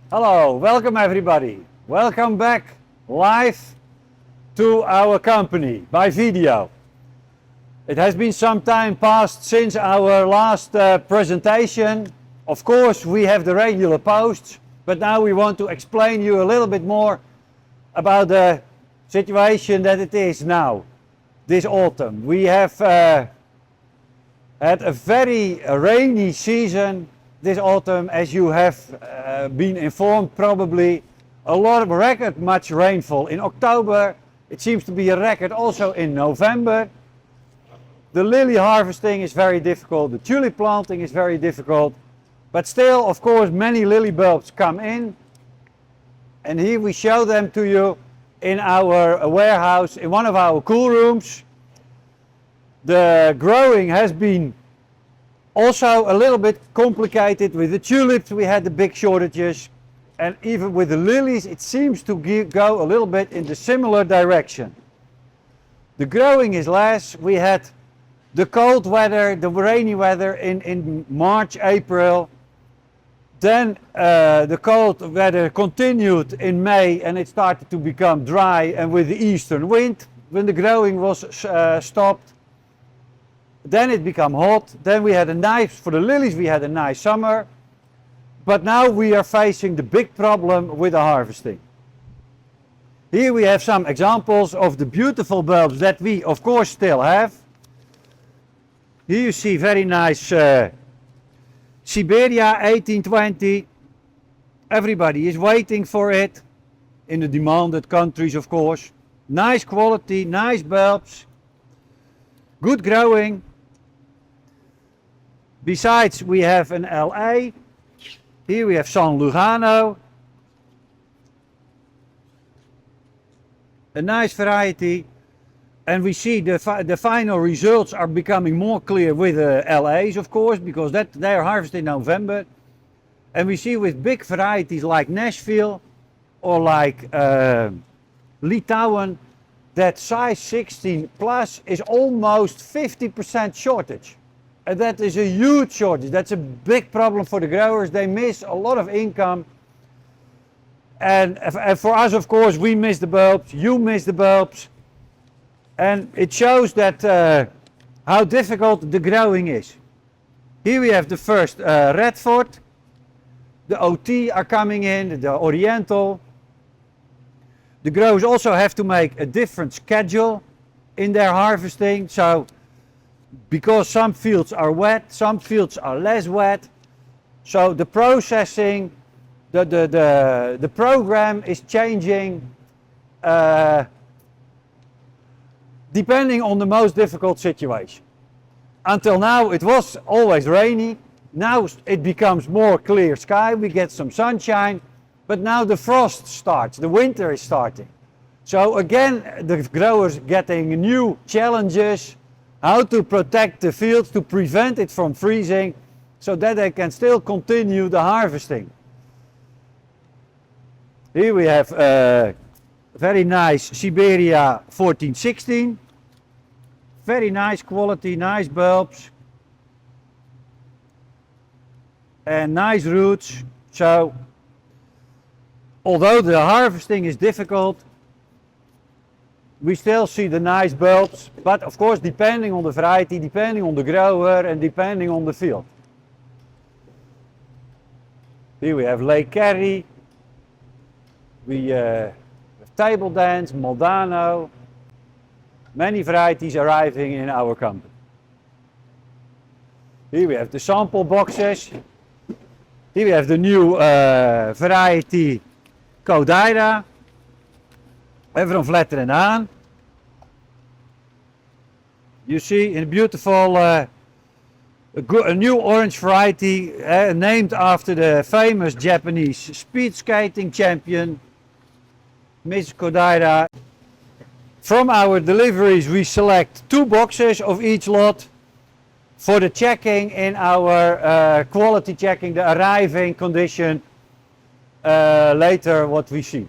Hello, welcome everybody. Welcome back live to our company by video. It has been some time past since our last presentation. Of course, we have the regular posts, but now we want to explain you a little bit more about the situation that it is now, this autumn. We have had a very rainy season this autumn, as you have been informed probably. A lot of record much rainfall in October. It seems to be a record also in November. The lily harvesting is very difficult, the tulip planting is very difficult, but still, of course, many lily bulbs come in, and here we show them to you in our warehouse, in one of our cool rooms. The growing has been also a little bit complicated. With the tulips we had the big shortages, and even with the lilies it seems to go a little bit in the similar direction. The growing is less. We had the cold weather, the rainy weather in March, April. Then the cold weather continued in May, and it started to become dry, and with the eastern wind, when the growing was stopped, then it became hot. Then we had for the lilies we had a nice summer, but now we are facing the big problem with the harvesting. Here we have some examples of the beautiful bulbs that we of course still have. Here you see very nice Siberia 1820. Everybody is waiting for it in the demanded countries, of course. Nice quality, nice bulbs, good growing. Besides, we have an LA. Here we have San Lugano, a nice variety. And we see the final results are becoming more clear with the LAs, of course, because they are harvested in November. And we see with big varieties like Nashville or like Litauen, that size 16 plus is almost 50% shortage. And that is a huge shortage. That's a big problem for the growers. They miss a lot of income. And for us, of course, we miss the bulbs, you miss the bulbs. And it shows that how difficult the growing is. Here we have the first Redford. The OT are coming in, the Oriental. The growers also have to make a different schedule in their harvesting. So, because some fields are wet, some fields are less wet. So the processing, the program is changing depending on the most difficult situation. Until now it was always rainy. Now it becomes more clear sky, we get some sunshine, but now the frost starts, the winter is starting. So again, the growers getting new challenges, how to protect the fields, to prevent it from freezing, so that they can still continue the harvesting. Here we have very nice Siberia 1416. Very nice quality, nice bulbs. And nice roots. So, although the harvesting is difficult, we still see the nice bulbs. But of course, depending on the variety, depending on the grower, and depending on the field. Here we have Lake Kerry. We have Table Dance, Moldano. Many varieties arriving in our company. Here we have the sample boxes. Here we have the new variety Kodaira. Even Vletteren aan. You see in beautiful a new orange variety named after the famous Japanese speed skating champion, Miss Kodaira. From our deliveries we select 2 boxes of each lot for the checking in our quality checking, the arriving condition, later what we see.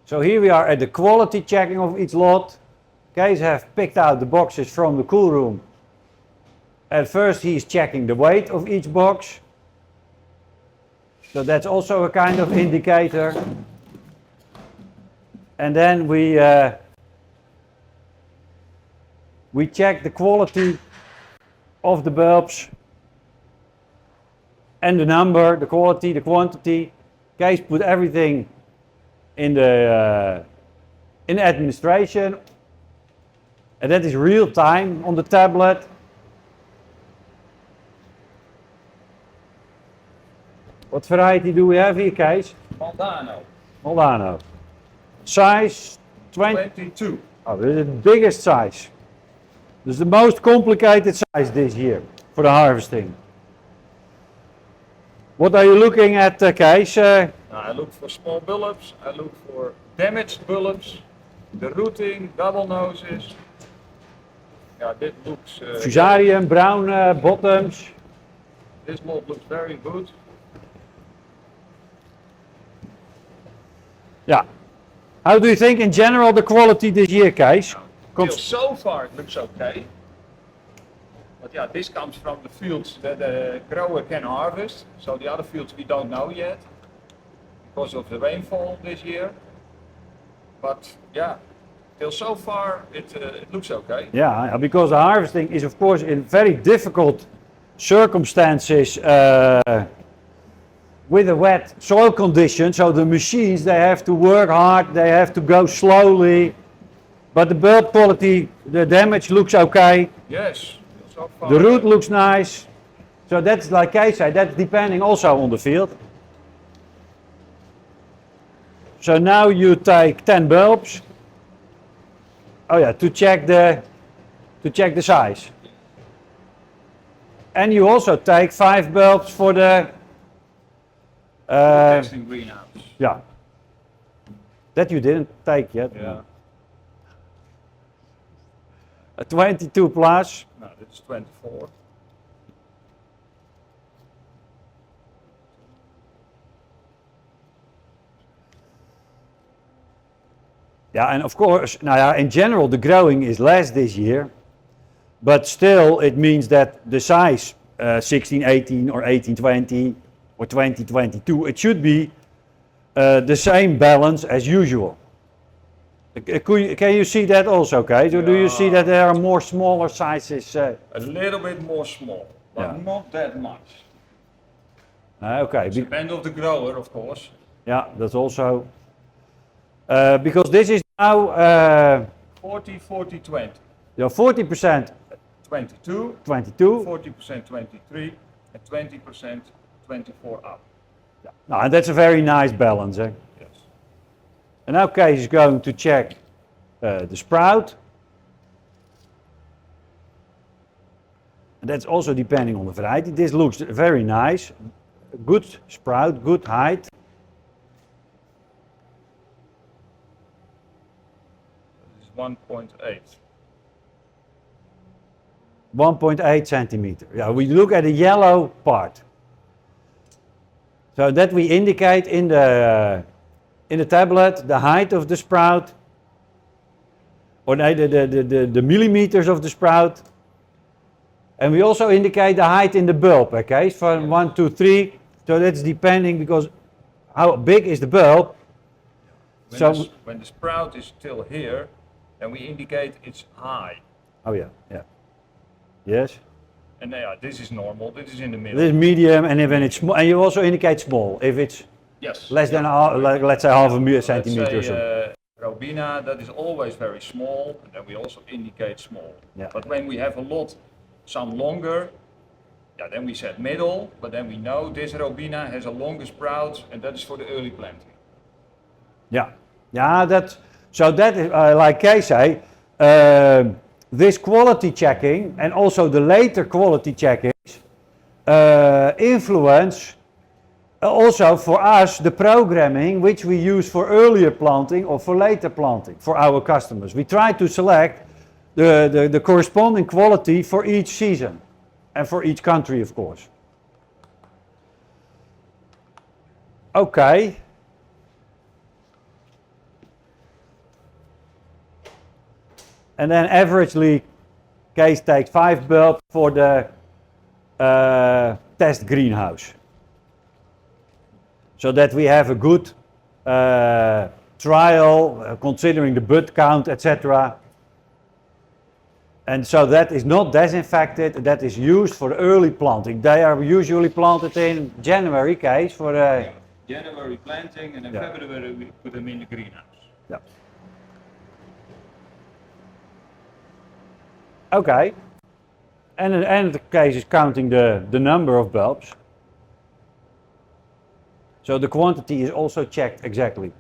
So here we are at the quality checking of each lot. Kees have picked out the boxes from the cool room. At first he is checking the weight of each box. So that's also a kind of indicator. And then we check the quality of the bulbs and the number, the quality, the quantity. Kees put everything in the administration, and that is real time on the tablet. What variety do we have here, Kees? Moldano. Moldano. Size 22. Oh, this is the biggest size. This is the most complicated size this year for the harvesting. What are you looking at, Kees? I look for small bulbs, I look for damaged bulbs, the rooting, double noses. Yeah, this looks... Fusarium, brown bottoms. This lot looks very good. Yeah. How do you think in general the quality this year, Kees? So far it looks okay. But yeah, this comes from the fields that the grower can harvest. So the other fields we don't know yet because of the rainfall this year. But yeah, till so far it looks okay. Yeah, because the harvesting is of course in very difficult circumstances with a wet soil condition. So the machines, they have to work hard, they have to go slowly. But the bulb quality, the damage looks okay. Yes. So far, the root looks nice. So that's like I said, that's depending also on the field. So now you take 10 bulbs. Oh yeah, to check the size. And you also take 5 bulbs for the testing greenhouse. Yeah. That you didn't take yet. Yeah. A 22 plus. No, this is 24. Yeah, and of course, now yeah, in general the growing is less this year, but still it means that the size 16-18 or 18-20 or 20-22, it should be the same balance as usual. Can you see that also, Kees? Or do you see that there are more smaller sizes? A little bit more small, but not that much. Okay. It depends on the grower, of course. Yeah, that's also because this is now 40, 40, 20. Yeah, 40% 22, 22, 40% 23, and 20% 24 up. Yeah. No, and that's a very nice balance. Eh? Yes. And now Kees is going to check the sprout. And that's also depending on the variety. This looks very nice. Good sprout, good height. This is 1.8. 1.8 centimeter. Yeah, we look at the yellow part. So that we indicate in the tablet the height of the sprout, or the millimeters of the sprout. And we also indicate the height in the bulb, okay, from 1 to 3. So that's depending because how big is the bulb. When the sprout is still here, then we indicate it's high. Oh yeah, yeah. Yes. And yeah, this is normal, this is in the middle. This is medium, and when it's small, and you also indicate small, if it's less than, let's say half a centimeter or so. Robina, that is always very small, and then we also indicate small. Yeah. But when we have a lot, some longer, yeah, then we set middle, but then we know this Robina has a longer sprout, and that is for the early planting. Yeah, yeah, so that is, like Kees say, this quality checking and also the later quality checkings influence also for us the programming which we use for earlier planting or for later planting for our customers. We try to select the corresponding quality for each season and for each country, of course. Okay. And then averagely, Kees takes 5 bulbs for the test greenhouse. so that we have a good trial considering the bud count, etc. And so that is not disinfected, that is used for early planting. They are usually planted in January, case for January planting, and in February we put them in the greenhouse. Yeah. Okay. And the case is counting the number of bulbs. So the quantity is also checked exactly.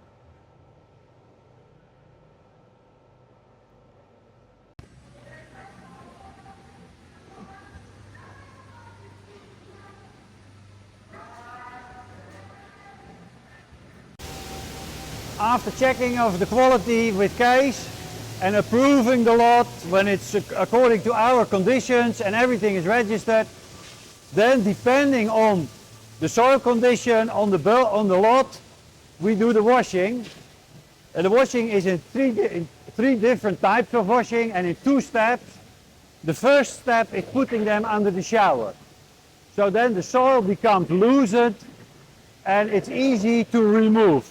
After checking of the quality with case and approving the lot when it's according to our conditions and everything is registered, then depending on the soil condition on the lot, we do the washing. And the washing is in three different types of washing and in 2 steps. The first step is putting them under the shower. So then the soil becomes loosened and it's easy to remove.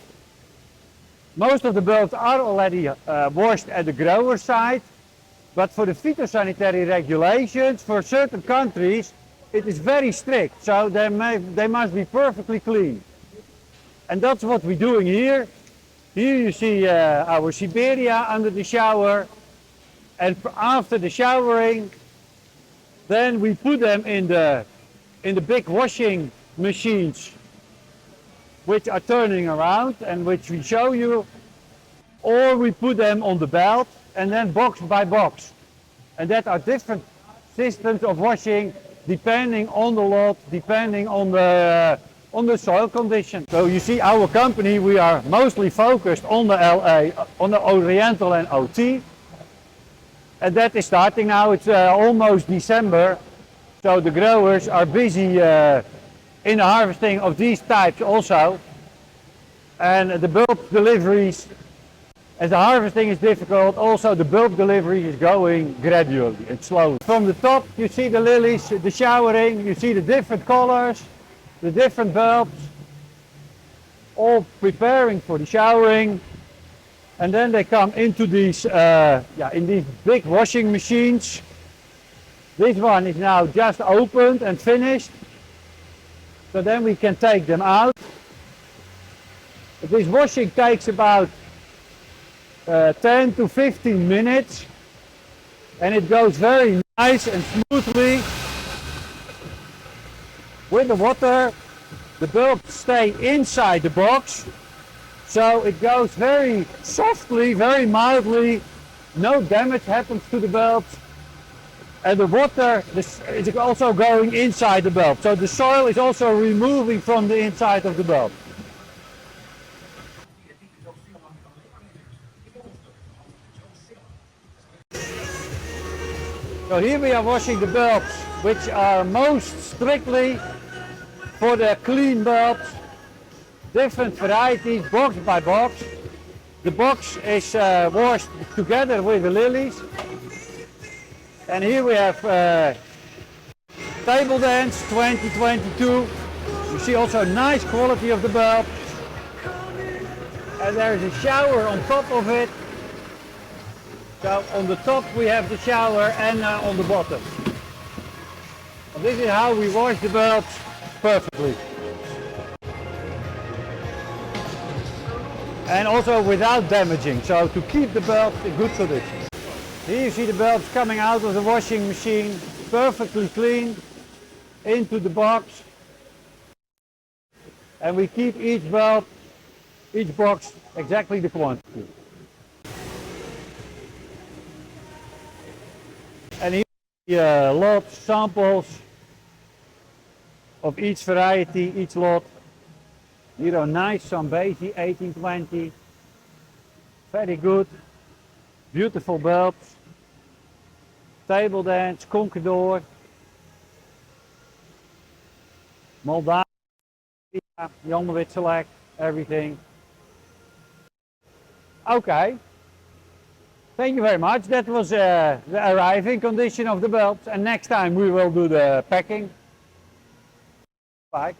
Most of the bulbs are already washed at the grower side, but for the phytosanitary regulations for certain countries it is very strict, so they must be perfectly clean. And that's what we're doing here. Here you see our Siberia under the shower, and after the showering then we put them in the big washing machines which are turning around and which we show you, or we put them on the belt and then box by box. And that are different systems of washing depending on the lot, depending on the soil condition. So you see our company, we are mostly focused on the LA, on the Oriental and OT. And that is starting now, it's almost December. So the growers are busy in the harvesting of these types also. And the bulb deliveries, as the harvesting is difficult, also the bulb delivery is going gradually and slowly. From the top you see the lilies, the showering, you see the different colors, the different bulbs, all preparing for the showering. And then they come into these, in these big washing machines. This one is now just opened and finished. So then we can take them out. This washing takes about 10 to 15 minutes. And it goes very nice and smoothly. With the water, the bulbs stay inside the box. So it goes very softly, very mildly. No damage happens to the bulbs. And the water is also going inside the bulb. So the soil is also removing from the inside of the bulb. So here we are washing the bulbs, which are most strictly for the clean bulbs. Different varieties, box by box. The box is washed together with the lilies. And here we have Table Dance 2022. You see also nice quality of the bulb. And there is a shower on top of it. So on the top we have the shower and on the bottom. And this is how we wash the bulbs perfectly. And also without damaging, so to keep the bulbs in good condition. Here you see the bulbs coming out of the washing machine, perfectly clean, into the box. And we keep each bulb, each box, exactly the quantity. And here you see lot samples of each variety, each lot. Here are nice Zambezi 1820, very good, beautiful bulbs. Table Dance, Conqueror, Moldavia, Janowitz Select, everything. Okay, thank you very much. That was the arriving condition of the bulbs, and next time we will do the packing. Bye.